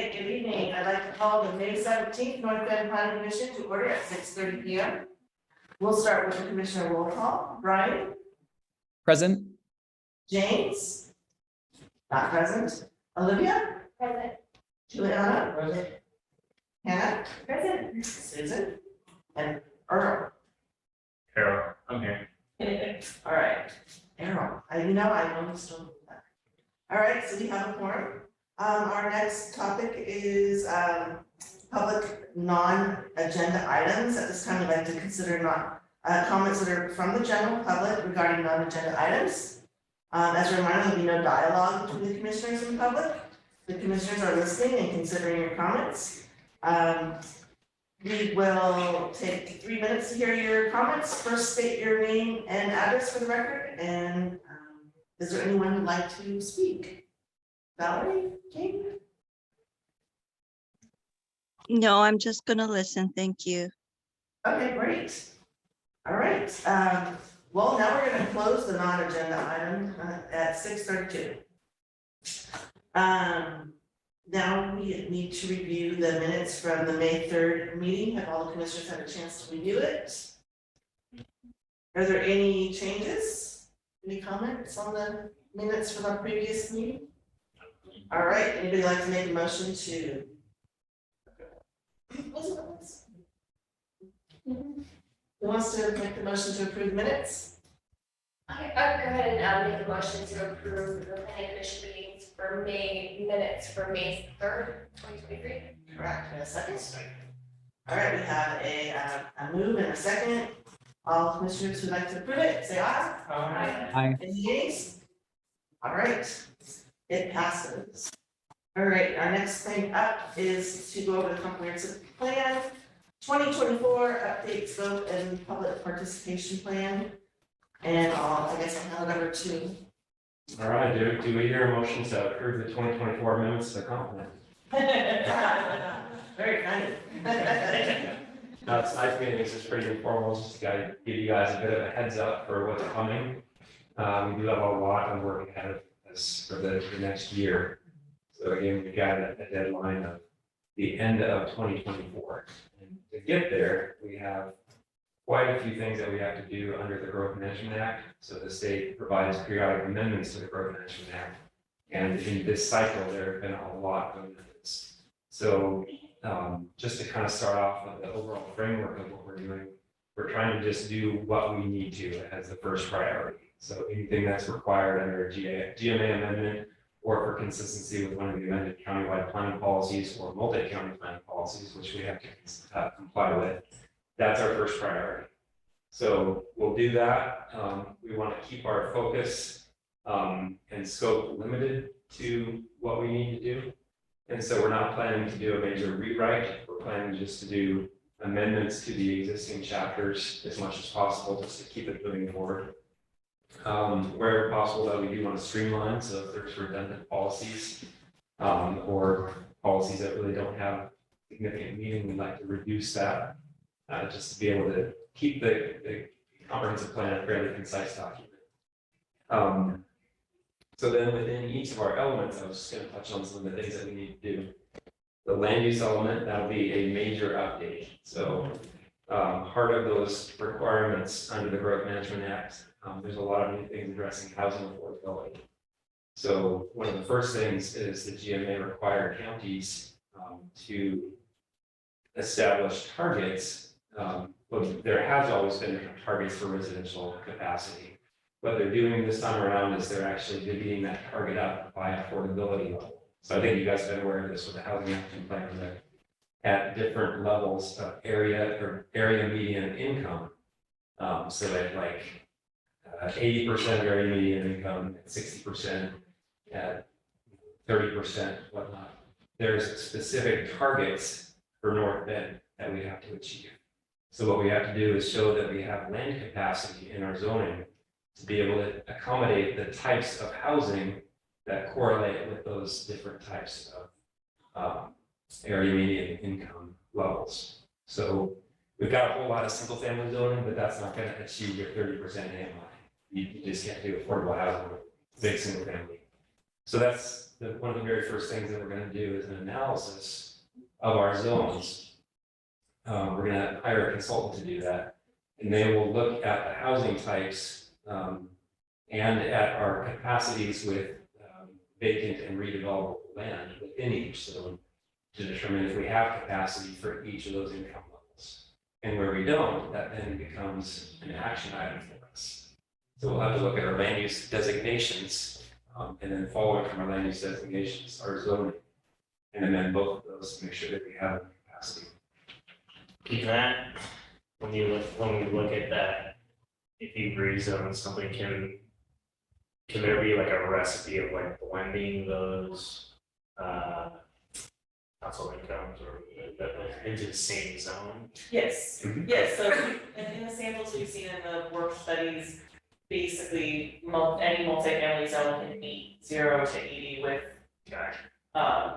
right, good evening. I'd like to call the May 17th North Bend Planning Commission to order at 6:30 P.M. We'll start with the commissioner roll call. Brian, Present. James, not present. Olivia, Present. Juliana, Present. Hannah, Present. Susan, and Earl. Carol, I'm here. All right, Errol, I know you still. All right, so we have a forum. Our next topic is public non-agenda items. At this time, we'd like to consider comments that are from the general public regarding non-agenda items. As a reminder, there'll be no dialogue between the commissioners and the public. The commissioners are listening and considering your comments. We will take 3 minutes to hear your comments. First, state your name and address for the record, and is there anyone who'd like to speak? Valerie, Jane? No, I'm just gonna listen. Thank you. Okay, great. All right, well, now we're gonna close the non-agenda item at 6:32. Now we need to review the minutes from the May 3rd meeting. Have all the commissioners had a chance to review it? Are there any changes? Any comments on the minutes from our previous meeting? All right, anybody like to make a motion to? Who wants to make the motion to approve the minutes? Okay, I'll go ahead and make a motion to approve the planning commission meetings for minutes for May 3rd, 2023. Correct, and a second. All right, we have a move and a second. All commissioners who'd like to approve it, say aye. Aye. Any nays? All right, it passes. All right, our next thing up is to go over the comprehensive plan, 2024 update scope and public participation plan. And I guess I'll hand it over to. All right, do we hear a motion to approve the 2024 amendments to the comp plan? Very kind. Now, it's nice meeting, this is pretty informal, just to give you guys a bit of a heads up for what's coming. We do have a lot of work ahead of us for the next year. So again, we got a deadline of the end of 2024. And to get there, we have quite a few things that we have to do under the Growth Management Act. So the state provides periodic amendments to the Growth Management Act. And in this cycle, there have been a lot of amendments. So just to kind of start off with the overall framework of what we're doing, we're trying to just do what we need to as the first priority. So anything that's required under a GMA amendment, or for consistency with one of the amended countywide planning policies or multi-county planning policies, which we have to comply with, that's our first priority. So we'll do that. We want to keep our focus and scope limited to what we need to do. And so we're not planning to do a major rewrite. We're planning just to do amendments to the existing chapters as much as possible, just to keep it moving forward. Where possible, though, we do want to streamline. So if there's redundant policies or policies that really don't have significant meaning, we'd like to reduce that just to be able to keep the comprehensive plan a fairly concise document. So then within each of our elements, I was just going to touch on some of the things that we need to do. The land use element, that'll be a major update. So part of those requirements under the Growth Management Act, there's a lot of new things addressing housing affordability. So one of the first things is the GMA required counties to establish targets. Well, there has always been targets for residential capacity. What they're doing this time around is they're actually divvying that target up by affordability level. So I think you guys have been aware of this with the housing action plan, that at different levels of area median income. So that like 80% of area median income, 60%, at 30%, whatnot. There's specific targets for North Bend that we have to achieve. So what we have to do is show that we have land capacity in our zoning to be able to accommodate the types of housing that correlate with those different types of area median income levels. So we've got a whole lot of single family zoning, but that's not going to achieve your 30% AMI. You just can't do affordable housing with big single family. So that's one of the very first things that we're gonna do is an analysis of our zones. We're gonna hire a consultant to do that, and they will look at the housing types, and at our capacities with vacant and redevelopable land within each zone to determine if we have capacity for each of those income levels. And where we don't, that then becomes an action item for us. So we'll have to look at our land use designations, and then following from our land use designations, our zoning. And amend both of those to make sure that we have capacity. Can that, when we look at that, if you rezone something, can there be like a recipe of like blending those household incomes or into the same zone? Yes, Mhm. yes, so in the samples we've seen in the work studies, basically, any multifamily zone can meet 0 to 80 with,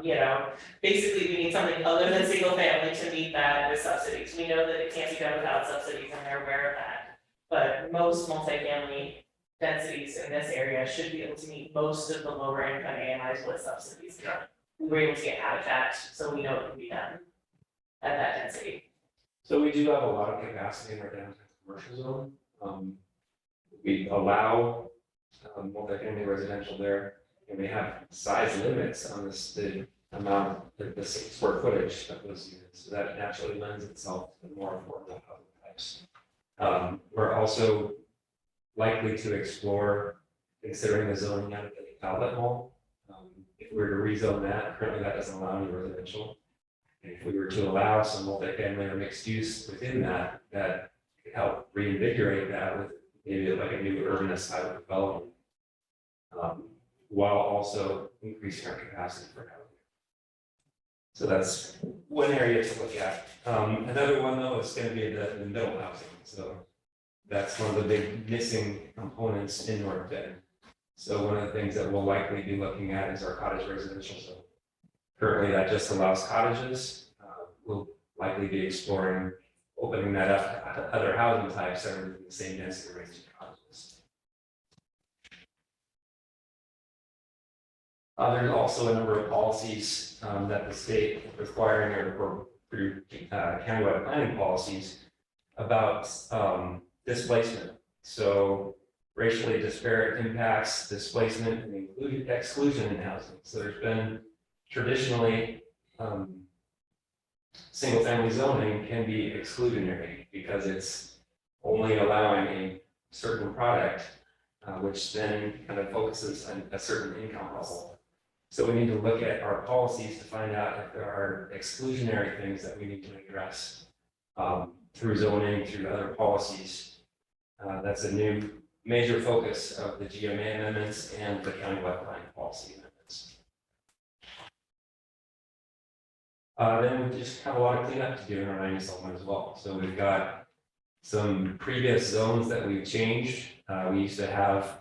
you know, basically, we need something other than single family to meet that with subsidies. We know that it can't be done without subsidies, and they're aware of that. But most multifamily densities in this area should be able to meet most of the lower income AMIs with subsidies. We're able to get habitat, so we know it can be done at that density. So we do have a lot of capacity in our downtown commercial zone. We allow multifamily residential there, and we have size limits on this, the amount, the square footage of those units. So that naturally lends itself to more affordable housing types. We're also likely to explore considering the zoning out of the outlet mall. If we were to rezone that, currently that doesn't allow any residential. And if we were to allow some multifamily or mixed use within that, that could help reinvigorate that with maybe like a new urbanist type of development. While also increasing our capacity for housing. So that's one area to look at. Another one though is going to be the middle housing. So that's one of the big missing components in North Bend. So one of the things that we'll likely be looking at is our cottage residential zone. Currently, that just allows cottages. We'll likely be exploring opening that up to other housing types that are within the same density range of cottages. There's also a number of policies that the state is requiring or through countywide planning policies about displacement. So racially disparate impacts, displacement, and exclusion in housing. So there's been traditionally single family zoning can be exclusionary because it's only allowing a certain product, which then kind of focuses on a certain income level. So we need to look at our policies to find out if there are exclusionary things that we need to address through zoning, through other policies. That's a new major focus of the GMA amendments and the countywide planning policy amendments. Then we just have a lot of cleanup to do in our land use settlement as well. So we've got some previous zones that we've changed. We used to have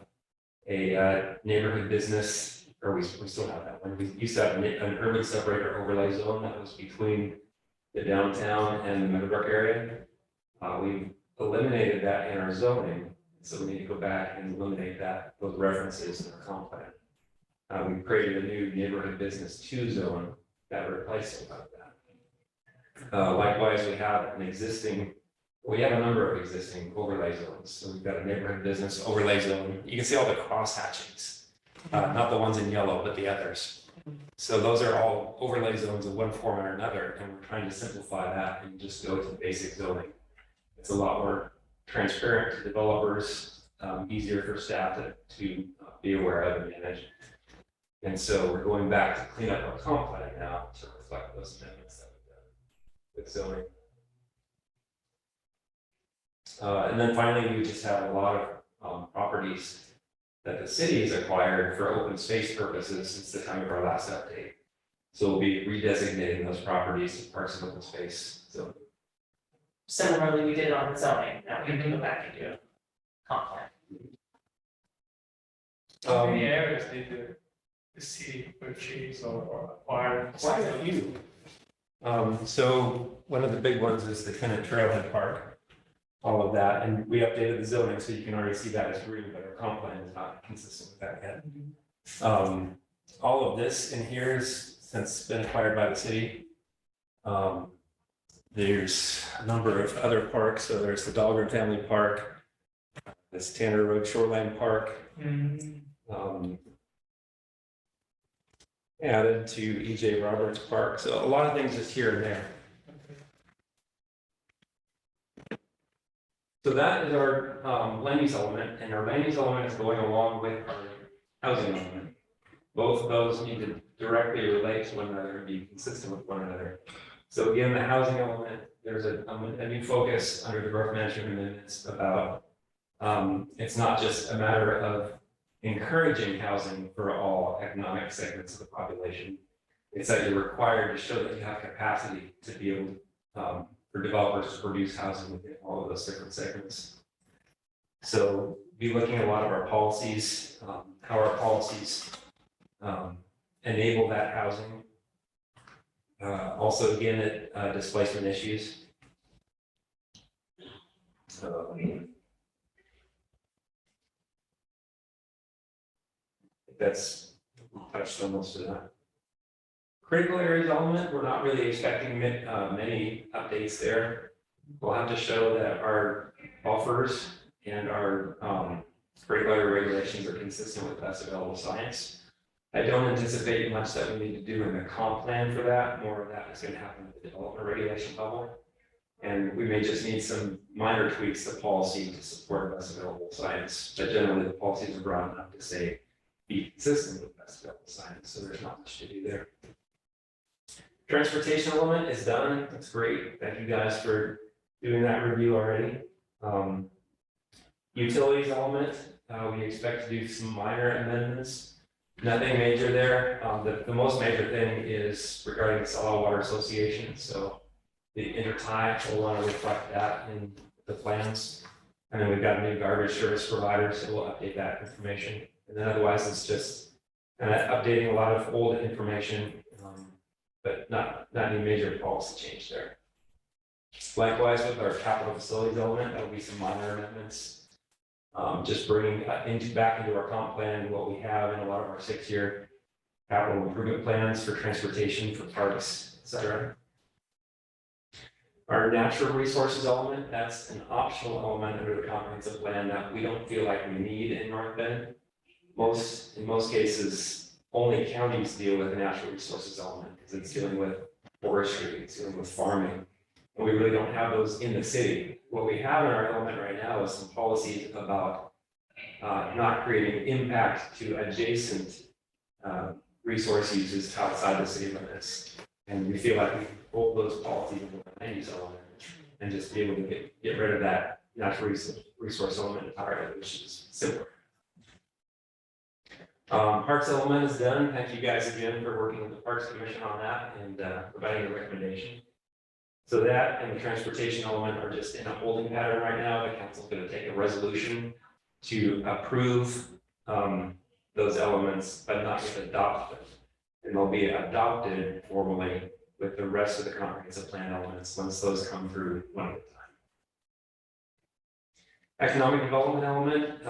a neighborhood business, or we still have that one. We used to have an urban separator overlay zone that was between the downtown and the Meadowbrook area. We've eliminated that in our zoning, so we need to go back and eliminate those references in our comp plan. We created a new neighborhood business 2 zone that replaced a lot of that. Likewise, we have a number of existing overlay zones. So we've got a neighborhood business overlay zone. You can see all the cross hatchings, not the ones in yellow, but the others. So those are all overlay zones of one form or another, and we're trying to simplify that and just go to basic zoning. It's a lot more transparent to developers, easier for staff to be aware of and manage. And so we're going back to clean up our comp plan now to reflect those amendments that we've done with zoning. And then finally, we just have a lot of properties that the city has acquired for open space purposes since the time of our last update. So we'll be redesignating those properties as parks of open space. So Similarly, we did on the zoning, now we have to go back and do comp plan. Many areas the city purchase or acquire. quite a few. So one of the big ones is the Tenant Trailhead Park, all of that, and we updated the zoning, so you can already see that as green, but our comp plan is not consistent with that yet. all of this in here is since been acquired by the city. There's a number of other parks, so there's the Dahlgren Family Park, this Tanner Road Shoreline Park, added to E.J. Roberts Park, so a lot of things just here and there. So that is our land use element, and our land use element is going along with our housing element. Both of those need to directly relate to one another and be consistent with one another. So again, the housing element, there's a new focus under the growth management amendments about it's not just a matter of encouraging housing for all economic segments of the population. It's that you're required to show that you have capacity to be able for developers to produce housing within all of those different segments. So be looking at a lot of our policies, how our policies enable that housing. Also, again, at displacement issues. So, that's touched on most of that. Critical areas element, we're not really expecting many updates there. We'll have to show that our buffers and our critical area regulations are consistent with best available science. I don't anticipate much that we need to do in the comp plan for that. More of that is going to happen at the development regulation level. And we may just need some minor tweaks to policy to support best available science. But generally, the policies are broad enough to say be consistent with best available science. So there's not much to do there. Transportation element is done. That's great. Thank you guys for doing that review already. Utilities element, we expect to do some minor amendments. Nothing major there. The most major thing is regarding the Solid Water Association. So the intertie, we'll want to reflect that in the plans. And then we've got a new garbage service provider, so we'll update that information. And then otherwise, it's just kind of updating a lot of old information, but not any major policy change there. Likewise, with our capital facilities element, that will be some minor amendments. Just bringing back into our comp plan what we have in a lot of our 6-year capital improvement plans for transportation, for parks, et cetera. Our natural resources element, that's an optional element under the comprehensive plan that we don't feel like we need in North Bend. In most cases, only counties deal with the natural resources element because it's dealing with forestry, it's dealing with farming. And we really don't have those in the city. What we have in our element right now is some policies about not creating impact to adjacent resource uses outside the city limits. And we feel like we can hold those policies in the land use element and just be able to get rid of that natural resource element entirely, which is simpler. Parks element is done. Thank you guys again for working with the Parks Commission on that and providing a recommendation. So that and the transportation element are just in a holding pattern right now. The council's going to take a resolution to approve those elements, but not yet adopt them. And they'll be adopted formally with the rest of the comprehensive plan elements once those come through one at a time. Economic development element,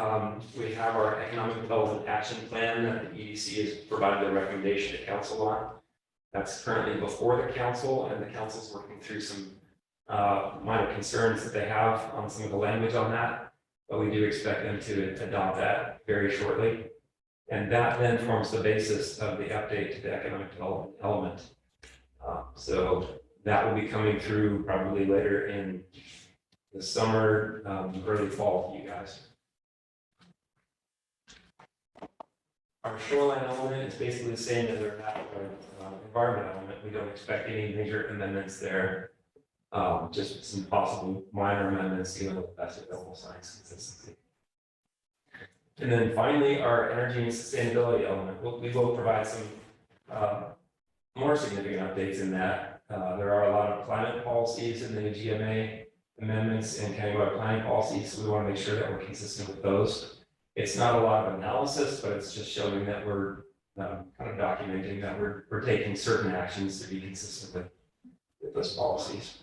we have our economic development action plan that the EDC has provided a recommendation to council on. That's currently before the council, and the council's working through some minor concerns that they have on some of the language on that, but we do expect them to adopt that very shortly. And that then forms the basis of the update to the economic development element. So that will be coming through probably later in the summer, early fall for you guys. Our shoreline element is basically the same as our environment element. We don't expect any major amendments there. Just some possible minor amendments dealing with best available science consistency. And then finally, our energy and sustainability element. We will provide some more significant updates in that. There are a lot of climate policies in the GMA amendments and countywide planning policies, so we want to make sure that we're consistent with those. It's not a lot of analysis, but it's just showing that we're kind of documenting that we're taking certain actions to be consistent with those policies.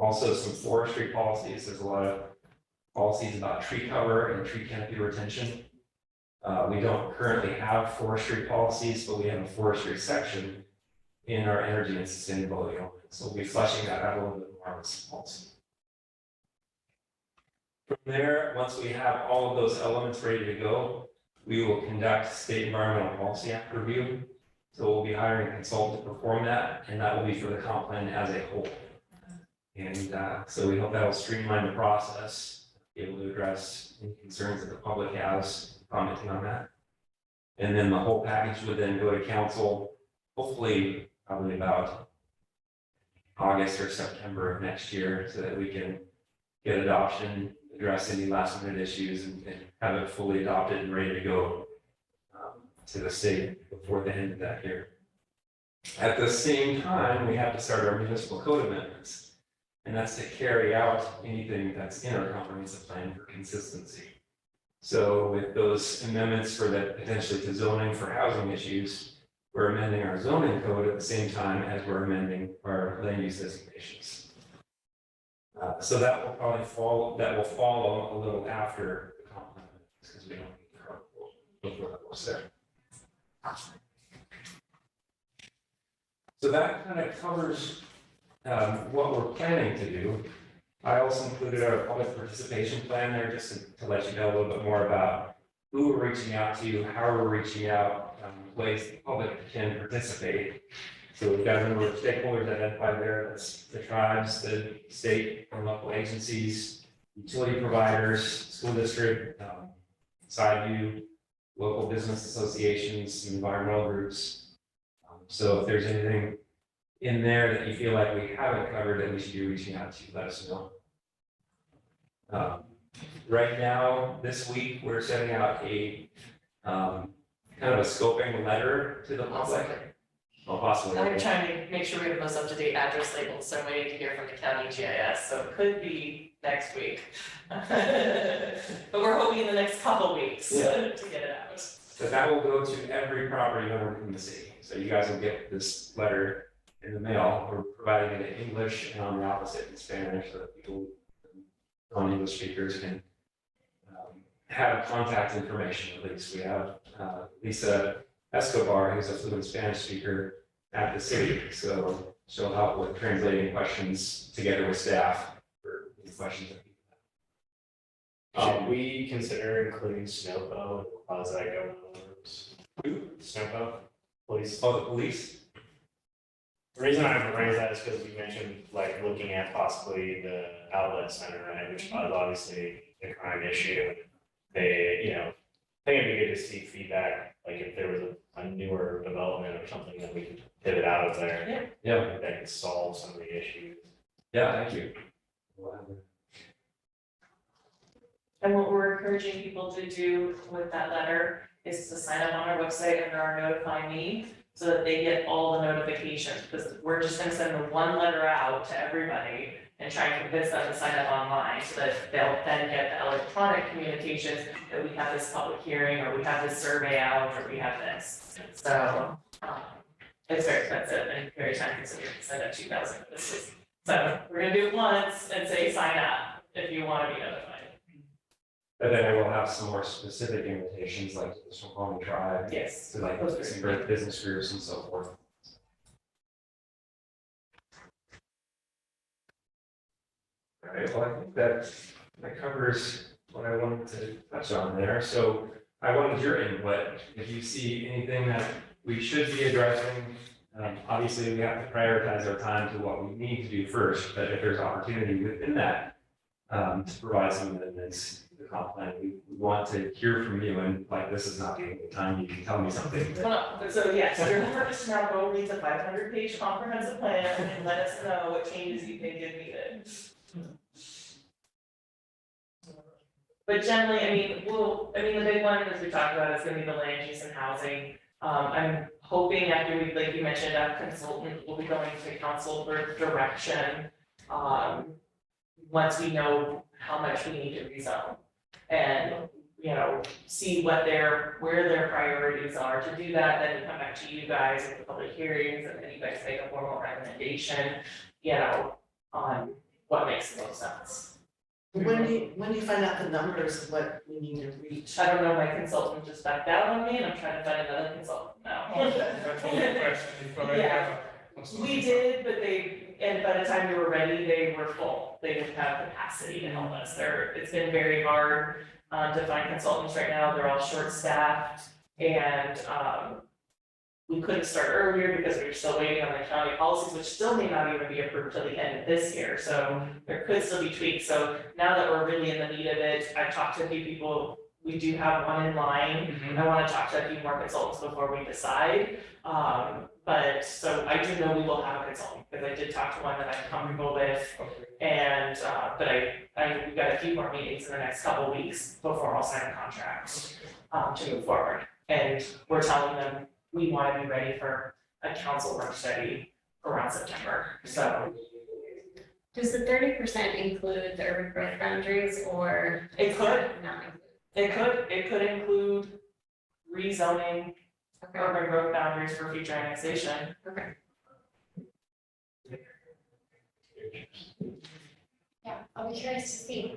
Also, some forestry policies. There's a lot of policies about tree cover and tree canopy retention. We don't currently have forestry policies, but we have a forestry section in our energy and sustainability element. So we'll be fleshing that out a little bit more with this policy. From there, once we have all of those elements ready to go, we will conduct state environmental policy act review. So we'll be hiring a consultant to perform that, and that will be for the comp plan as a whole. And so we hope that will streamline the process, be able to address any concerns that the public has commenting on that. And then the whole package would then go to council, hopefully probably about August or September of next year, so that we can get adoption, address any last minute issues, and have it fully adopted and ready to go to the state before the end of that year. At the same time, we have to start our municipal code amendments. And that's to carry out anything that's in our comprehensive plan for consistency. So with those amendments for that potentially to zoning for housing issues, we're amending our zoning code at the same time as we're amending our land use designations. So that will probably follow a little after the comp plan, because we don't need the article before that was there. So that kind of covers what we're planning to do. I also included our public participation plan there, just to let you know a little bit more about who we're reaching out to, how we're reaching out, ways the public can participate. So we've got a number of stakeholders identified there. That's the tribes, the state and local agencies, utility providers, school district, side view, local business associations, environmental groups. So if there's anything in there that you feel like we haven't covered that we should be reaching out to, let us know. Right now, this week, we're sending out a kind of a scoping letter to the public. Well, possibly. I'm trying to make sure we have the most up-to-date address labels, so I'm waiting to hear from the county GIS, so it could be next week. But we're hoping in the next couple weeks to get it out. So that will go to every property owner in the city. So you guys will get this letter in the mail. We're providing it in English and on the opposite in Spanish, so that people, non-English speakers, can have contact information. At least we have Lisa Escobar, who's a fluent Spanish speaker at the city, so she'll help with translating questions together with staff for any questions that people have. Should we consider including Snowplow and quasi-governmental groups? Who? Snowplow, police. Oh, the police? The reason I raise that is because we mentioned like looking at possibly the outlet center, right, which is obviously a crime issue. They, I think it'd be good to see feedback, like if there was a newer development or something that we could pivot out of there. Yeah. That could solve some of the issues. Yeah, thank you. And what we're encouraging people to do with that letter is to sign up on our website under our Notify Me, so that they get all the notifications, because we're just gonna send the one letter out to everybody and try and convince them to sign up online, so that they'll then get the electronic communications that we have this public hearing, or we have this survey out, or we have this. So, it's very expensive and very time consuming to send out 2,000 notices. So we're gonna do it once and say, sign up if you wanna be notified. But then I will have some more specific invitations, like to the Snoqualmie Tribe, Yes. to like different business groups and so forth. All right, well, I think that covers what I wanted to touch on there. So I wanted your input. If you see anything that we should be addressing, obviously we have to prioritize our time to what we need to do first, but if there's opportunity within that to provide some amendments to the comp plan, we want to hear from you, and like, this is not the only time you can tell me something. So yes, your purpose now go read the 500-page comprehensive plan and let us know what changes you think is needed. But generally, the big one, as we talked about, is gonna be the land use and housing. I'm hoping after we, like you mentioned, a consultant will be going to council for direction. Once we know how much we need to rezone. And, see where their priorities are. To do that, then we come back to you guys with the public hearings, and then you guys make a formal recommendation, on what makes the most sense. When do you find out the numbers of what we need to reach? I don't know, my consultant just backed out on me and I'm trying to find another consultant now. That's all the question, if I Yeah. have. We did, but and by the time we were ready, they were full, they didn't have capacity to help us, it's been very hard to find consultants right now, they're all short-staffed, and, we couldn't start earlier because we were still waiting on the county policies, which still may not even be approved till the end of this year, so there could still be tweaks, so now that we're really in the meat of it, I've talked to a few people, we do have one in line, I wanna talk to a few more consultants before we decide. But so I do know we will have a consultant, because I did talk to one that I'm comfortable with, and but we've got a few more meetings in the next couple of weeks before I'll sign a contract to move forward. And we're telling them we wanna be ready for a council work study around September, so Does the 30% include the urban growth boundaries or? it could, Not include? it could include rezoning Okay, urban growth boundaries for future annexation. okay. Yeah, I'll be curious to see.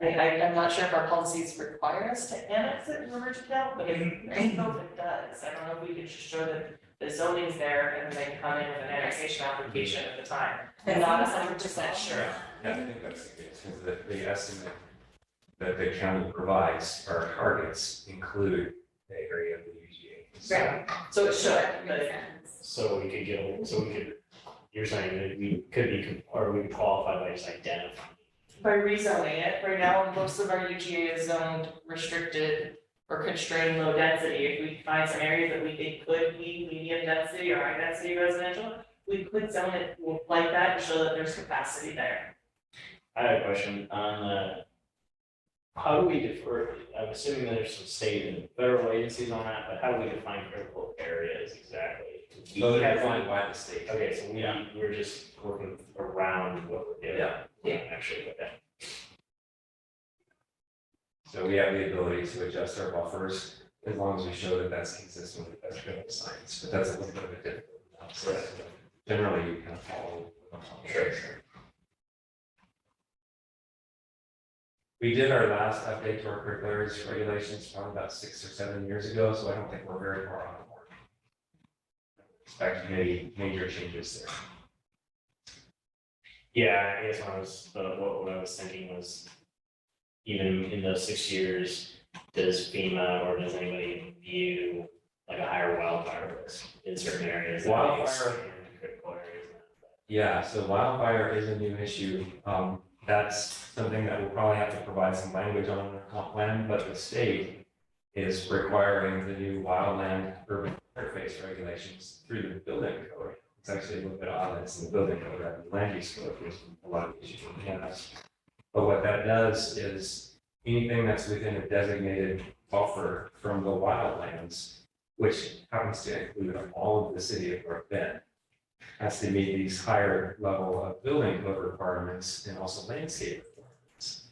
I'm not sure if our policies require us to annex it in order to count, but I don't know if it does. I don't know if we could just show that the zoning's there and then they come in with an annexation application at the time. I'm not 100% sure. Yeah, I think that's the case, because the estimate that the county provides, our targets include the area of the UGA. So- Right. So it should, That but makes sense. So we could, you're saying that we could be, or we could qualify by just identifying. by rezoning it, right now, most of our UGA is zoned restricted or constrained low density. If we find some areas that we think could be medium density or high density residential, we could zone it like that to show that there's capacity there. I have a question on how do we defer, I'm assuming there's some state and federal agencies on that, but how do we define critical areas exactly? So they're defined by the state. Okay, so we're just working around what we're doing. Yeah. Actually, okay. So we have the ability to adjust our buffers as long as we show that that's consistent with best critical science, but that's a little bit of a difficult process. Generally, you kind of follow. Sure. We did our last update to our curricular areas regulations probably about 6 or 7 years ago, so I don't think we're very far on board. Expect maybe major changes there. Yeah, I guess what I was thinking was, even in those 6 years, does FEMA or does anybody view like a higher wildfire risk in certain areas? that may Wildfire- expand critical areas? Yeah, so wildfire is a new issue. That's something that we'll probably have to provide some language on in our comp plan, but the state is requiring the new wildland urban interface regulations through the building code. It's actually a little bit odd that it's in the building code rather than land use code, which a lot of issues we have. But what that does is anything that's within a designated buffer from the wildlands, which happens to include all of the city of North Bend, has to meet these higher level of building code requirements and also landscape requirements.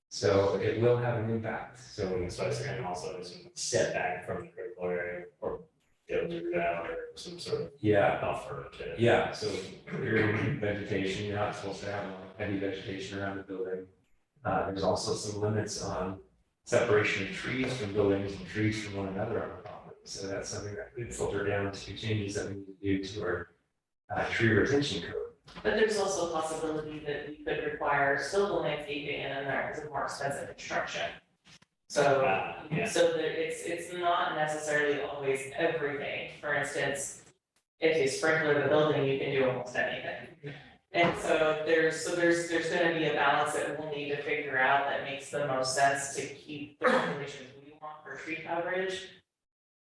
So it will have an impact. So So it's kind of also some setback from the critical area or filtered out or some sort of yeah, buffer to. yeah, so clearing vegetation, you're not supposed to have heavy vegetation around the building. There's also some limits on separation of trees from buildings and trees from one another on the property. So that's something that could filter down to changes that we need to do to our tree retention code. But there's also a possibility that we could require still the landscaping and then there is a more expensive construction. So, Yeah. so there, it's not necessarily always everything. For instance, if you sprinkler the building, you can do almost anything. And so there's gonna be a balance that we'll need to figure out that makes the most sense to keep the regulations we want for tree coverage.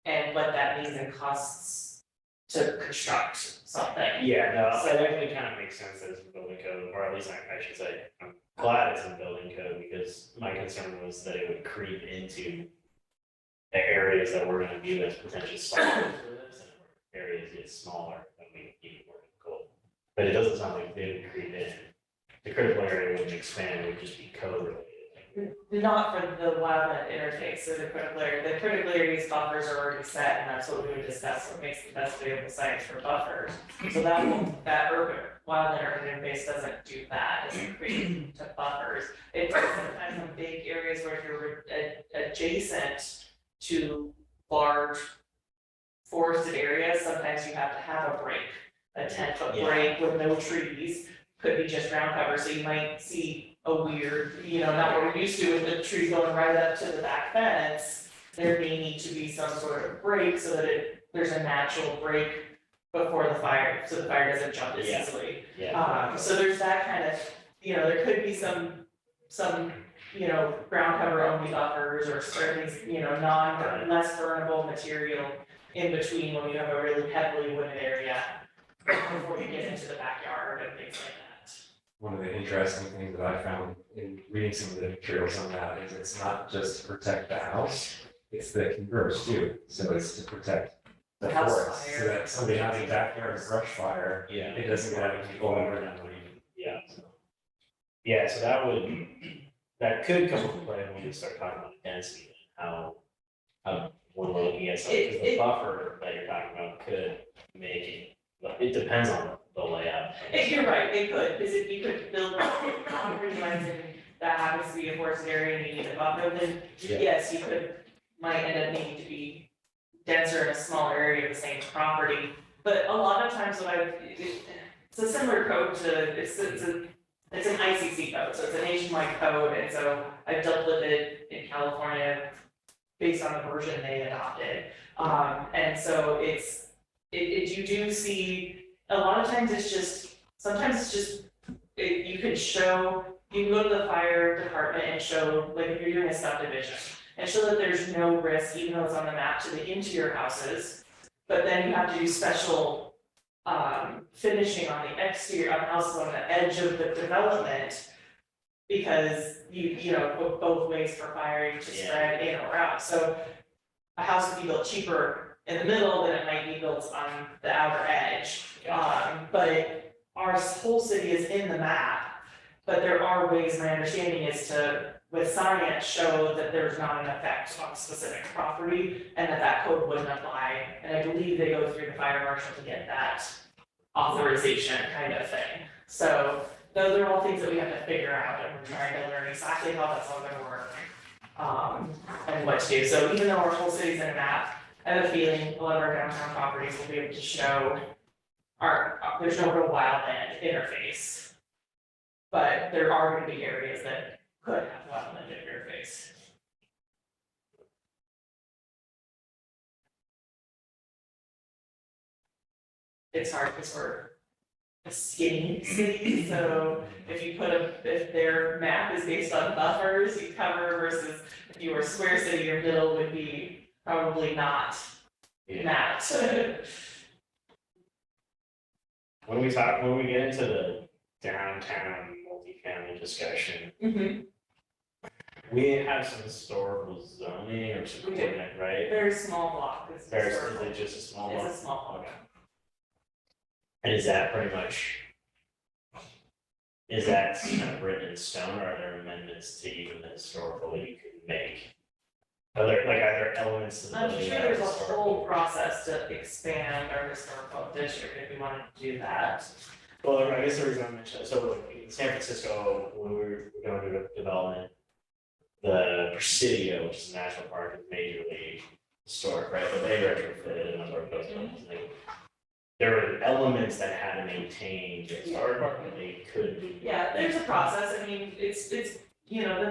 And what that means in costs to construct something. Yeah, no, So- it definitely kind of makes sense that it's in building code, or at least I should say, I'm glad it's in building code, because my concern was that it would creep into the areas that we're gonna view as potentially smaller for this, and areas get smaller when we keep working code. But it doesn't sound like they would creep in. The critical area wouldn't expand, it would just be code related, like not for the wildland interface, so the critical areas buffers are already set, and that's what we would discuss, what makes the best available sites for buffers. So that wildland urban interface doesn't do that, it doesn't create to buffers. It does sometimes in big areas where you're adjacent to large forested areas, sometimes you have to have a break, a 10-foot break with no trees, could be just ground cover, so you might see a weird, not what we're used to with the trees going right up to the back fence. There may need to be some sort of break so that there's a natural break before the fire, so the fire doesn't jump as easily. So there's that kind of, there could be some, ground cover only buffers or certain, less burnable material in between when you have a really heavily wooded area before you get into the backyard and things like that. One of the interesting things that I found in reading some of the materials on that is it's not just to protect the house, it's the converse too. So it's to protect the House forest, fire. so that somebody has a backyard brush fire, Yeah. it doesn't get out of control over that. Yeah. Yeah, so that could come into play when we start talking about density and how when we're looking at something, because the buffer that you're talking about could make it, it depends on the layout. You're right, it could, because if you could build concrete lines and that happens to be a forested area and you need a buffer, then yes, you might end up needing to be denser in a smaller area of the same property. But a lot of times it's a similar code to, it's an ICC code, so it's a nationwide code, and so I've dealt with it in California based on the version they adopted. And so you do see, a lot of times sometimes it's just, you can go to the fire department and show, like if you're doing a subdivision, and show that there's no risk, even though it's on the map, to the interior houses. But then you have to do special finishing on the exterior, on houses on the edge of the development. Because you go both ways for fire to spread in or out, so a house would be built cheaper in the middle than it might be built on the outer edge. But our whole city is in the map, but there are ways, my understanding is to, with science, show that there's not an effect on a specific property and that code wouldn't apply. And I believe they go through the fire marshal to get that authorization kind of thing. So those are all things that we have to figure out, and we're trying to learn exactly how that's all gonna work. And what to do, so even though our whole city's in a map, I have a feeling a lot of our downtown properties will be able to show there's no real wildland interface. But there are gonna be areas that could have wildland interface. It's hard because we're a skinny city, so if their map is based on buffers you cover versus if you were a square city, your middle would be probably not mapped. When we get into the downtown multifamily discussion, we have some historical zoning or something, right? Very small block, it's Is it just a small one? It's a small block. Okay. And is that pretty much, is that kind of written in stone, or are there amendments to even the historical that you could make? Are there elements to the I'm building sure that are there's a historical? whole process to expand our historical district if we wanted to do that. Well, I guess the reason I mentioned, so like in San Francisco, when we were going to development, the Presidio, which is a national park, is majorly historic, right? But they retrofitted a number of those buildings. There were elements that had to maintain the historic park, and they could be. Yeah, there's a process, I mean, it's, the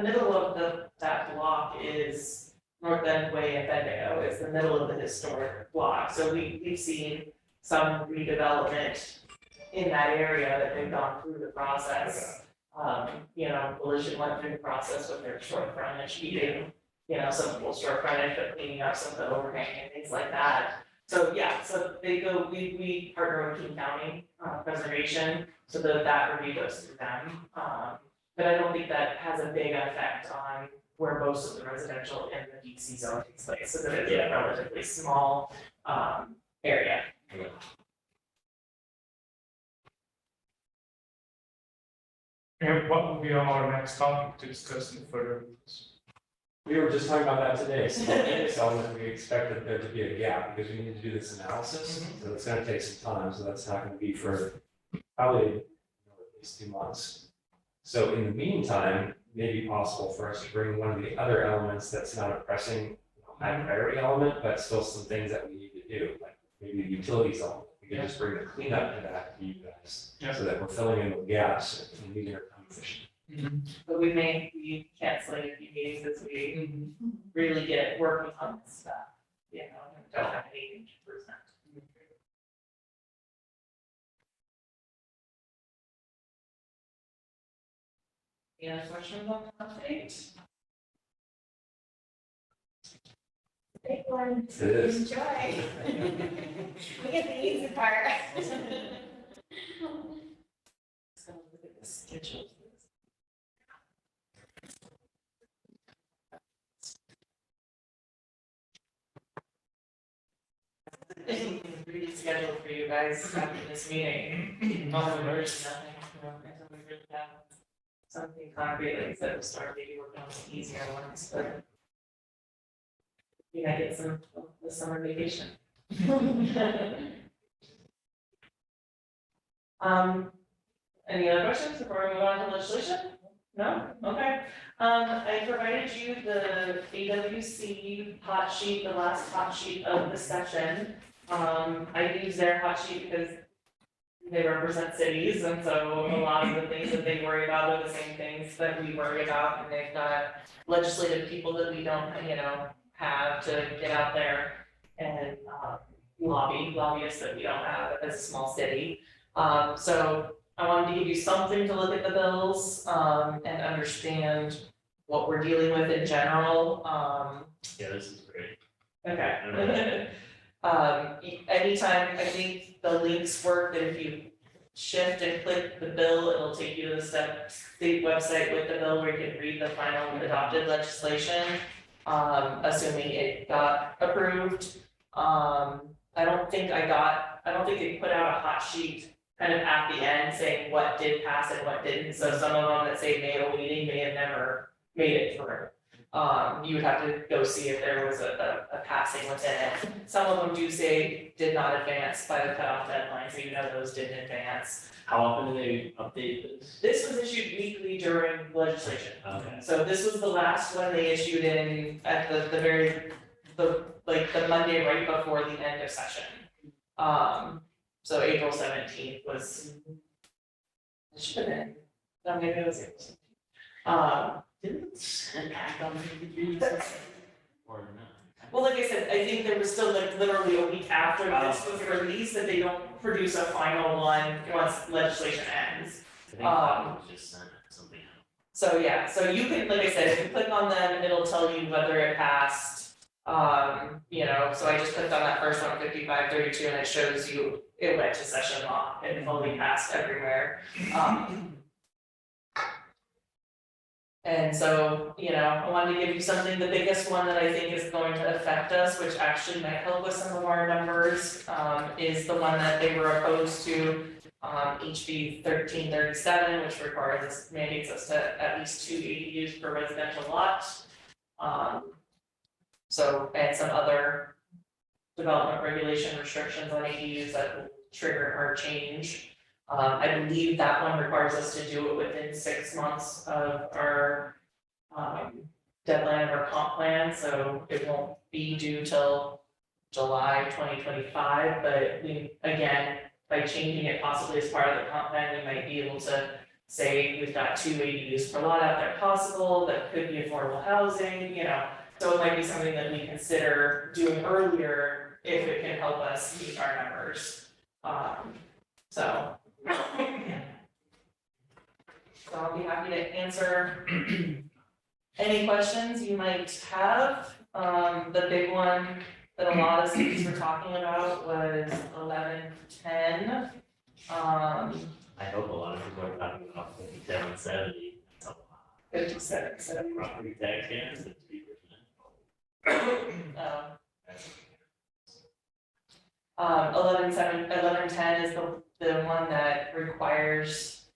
middle of that block is North End Way in Bendigo, it's the middle of the historic block, so we've seen some redevelopment in that area that they've gone through the process. Collision went through the process with their short frontage eating, some full short frontage, but cleaning up some of the overhang and things like that. So we partner with King County Preservation, so that review goes through them. But I don't think that has a big effect on where most of the residential in the DC zone takes place, so that it's a relatively small area. Okay. And what will be our next topic to discuss in further? We were just talking about that today, so the latest element, we expected there to be a gap, because we need to do this analysis, so it's gonna take some time, so that's not gonna be for probably, at least 2 months. So in the meantime, it may be possible for us to bring one of the other elements that's not a pressing, high priority element, but still some things that we need to do, like maybe the utilities element. We can just bring the cleanup to that to you guys, Yeah. so that we're filling in the gaps and meeting our time efficient. But we may be canceling a few meetings as we really get working on this stuff, you know, and don't have anything to present. Any other questions on the update? Big one. It is. Enjoy. We get the easy part. Just gonna look at the schedule. Really scheduled for you guys after this meeting. Nothing, there's nothing, you know, until we really have something concrete, like I said, we'll start maybe working on some easier ones, but you might get some of the summer vacation. Any other questions before we move on to legislation? No? Okay. I provided you the AWC hot sheet, the last hot sheet of the session. I use their hot sheet because they represent cities, and so a lot of the things that they worry about are the same things that we worry about, and they've got legislative people that we don't, you know, have to get out there and lobbyists that we don't have as a small city. So I wanted to give you something to look at the bills, and understand what we're dealing with in general. Yeah, this is great. Okay. Anytime, I think the links work, that if you shift and click the bill, it'll take you to the state website with the bill where you can read the final adopted legislation. Assuming it got approved. I don't think they put out a hot sheet kind of at the end saying what did pass and what didn't, so some of them that say may awaiting may have never made it through. You would have to go see if there was a passing within it. Some of them do say did not advance by the cutoff deadline, so you know those didn't advance. How often do they update this? This was issued weekly during legislation. Okay. So this was the last one they issued in at the Monday right before the end of session. So April 17th was. It should have been, no, maybe it was April 17th. Didn't it send back on the or not? Well, like I said, I think there was still like literally a week after this was released that they don't produce a final one once legislation ends. I think that was just sent something out. So yeah, so you can, like I said, if you click on them, it'll tell you whether it passed. You know, so I just clicked on that first one, 5532, and it shows you it went to session law and fully passed everywhere. And so, you know, I wanted to give you something, the biggest one that I think is going to affect us, which actually might help with some of our numbers, is the one that they were opposed to, HB 1337, which mandates us to at least 2 ADUs per residential lot. So, and some other development regulation restrictions on ADUs that will trigger our change. I believe that one requires us to do it within 6 months of our deadline of our comp plan, so it won't be due till July 2025, but we, again, by changing it possibly as part of the comp plan, we might be able to say we've got 2 ADUs per lot out there possible, that could be affordable housing, you know, so it might be something that we consider doing earlier if it can help us meet our numbers. So I'll be happy to answer any questions you might have. The big one that a lot of cities were talking about was 1110. I hope a lot of people are talking about 5770. That's a lot. 57. Property tax gains at 3%. 1110 is the one that requires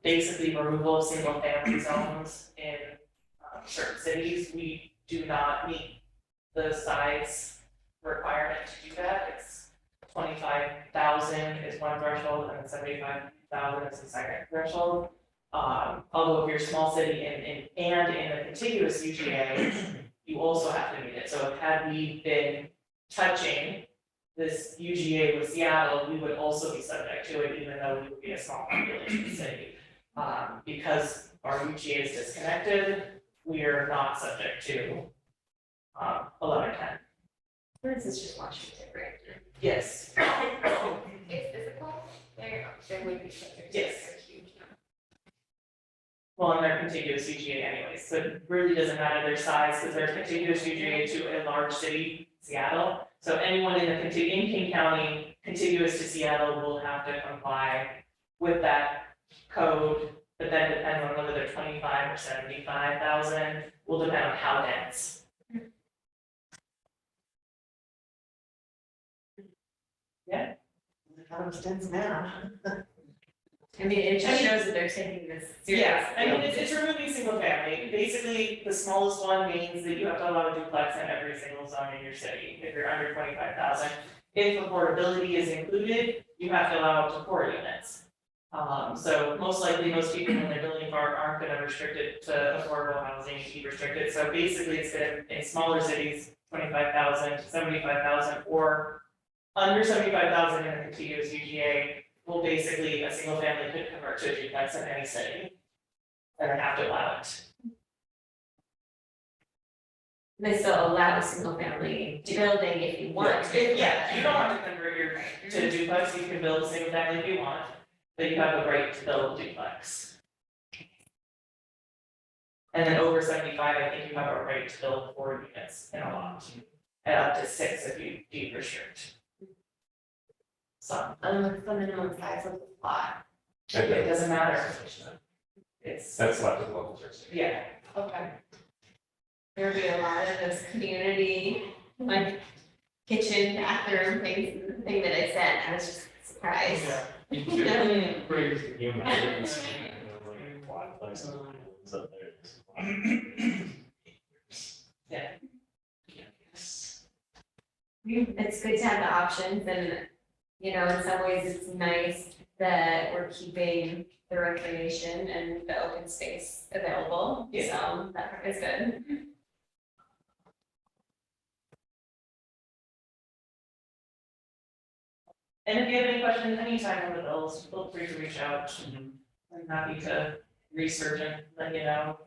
Basically removal of single family zones in certain cities, we do not meet the size requirement to do that. It's 25,000 is one threshold and 75,000 is the second threshold. Although if you're a small city and in a contiguous UGA, you also have to meet it. So had we been touching this UGA with Seattle, we would also be subject to it, even though we would be a small population city. Because our UGA is disconnected, we are not subject to 1110. This is just Washington, right? Yes. It's physical, there would be subject to Yes. a huge number. Well, and they're contiguous UGA anyways, so it really doesn't matter their size, because they're contiguous UGA to a large city, Seattle. So anyone in in King County contiguous to Seattle will have to comply with that code. But then depends on whether they're 25 or 75,000, will depend on how dense. How much dense now? I mean, it just shows that they're taking this seriously. Yeah, I mean, it's removing single family. Basically, the smallest one means that you have to allow a duplex in every single zone in your city, if you're under 25,000. If affordability is included, you have to allow up to 4 units. So most likely, most people when they're building park aren't gonna restrict it to affordable housing, keep restricted. So basically, it's gonna, in smaller cities, 25,000 to 75,000, or under 75,000 in a contiguous UGA, will basically, a single family could convert to a duplex in any city. And then have to allow it. They still allow a single family building if you want to. Yeah, you don't have to convert your to a duplex, you can build a single family if you want, but you have the right to build a duplex. And then over 75, I think you have a right to build 4 units in a lot, and up to 6 if you deed restrict. So, What's the minimum size of the lot? it doesn't matter. It's, That's left to the local jurisdiction. yeah, Okay. There would be a lot of this community, like kitchen, bathroom, thing that I said, I was just surprised. Crazy, can you imagine this, like, quadplex up there? It's good to have the options and, you know, in some ways it's nice that we're keeping the recreation and the open space available, so that part is good. and if you have any questions anytime on the bills, feel free to reach out. I'm happy to research and let you know.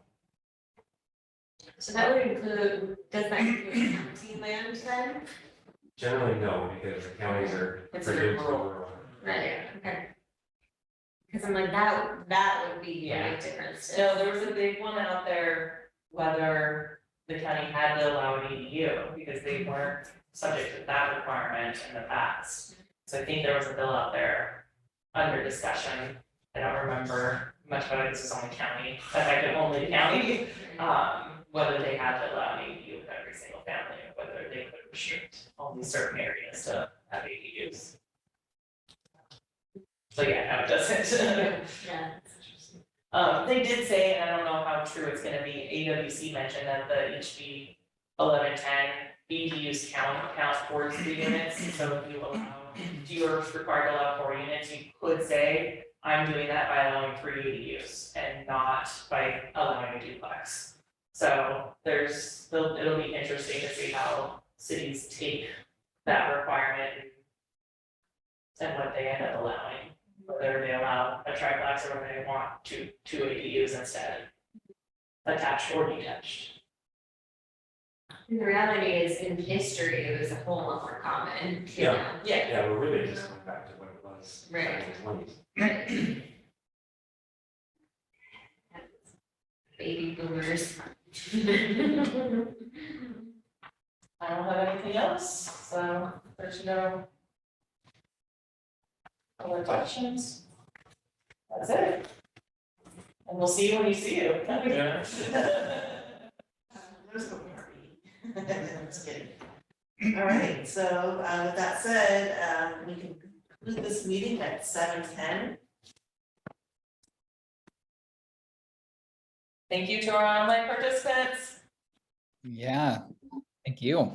So that would include, does that include county land then? Generally, no, because the counties are Considered pretty rural. Right, okay. Cause I'm like, that would be a Yeah. big difference. No, there was a big one out there, whether the county had to allow an EDU, because they weren't subject to that requirement in the past. So I think there was a bill out there under discussion, I don't remember much about it, this was only county, affected only the county. Whether they had to allow an ADU with every single family, or whether they could restrict only certain areas to have ADUs. So yeah, no, it doesn't. Yeah. They did say, and I don't know how true it's gonna be, AWC mentioned that the HB 1110 ADUs counts towards the units, so if you allow, if you are required to allow 4 units, you could say, I'm doing that by allowing 3 ADUs and not by allowing a duplex. So it'll be interesting to see how cities take that requirement and what they end up allowing. Whether they allow a triplex or whether they want two ADUs instead, attached or detached. And the reality is, in history, it was a whole lot more common, you Yeah. know? Yeah, we're really just going back to what it was. Right. In the 20s. Right. Baby boomers. I don't have anything else, so there's no other questions. That's it. And we'll see you when you see you. Yeah. There's no party. Just kidding. All right, so with that said, we can conclude this meeting at 7:10. Thank you to our online participants. Yeah, thank you.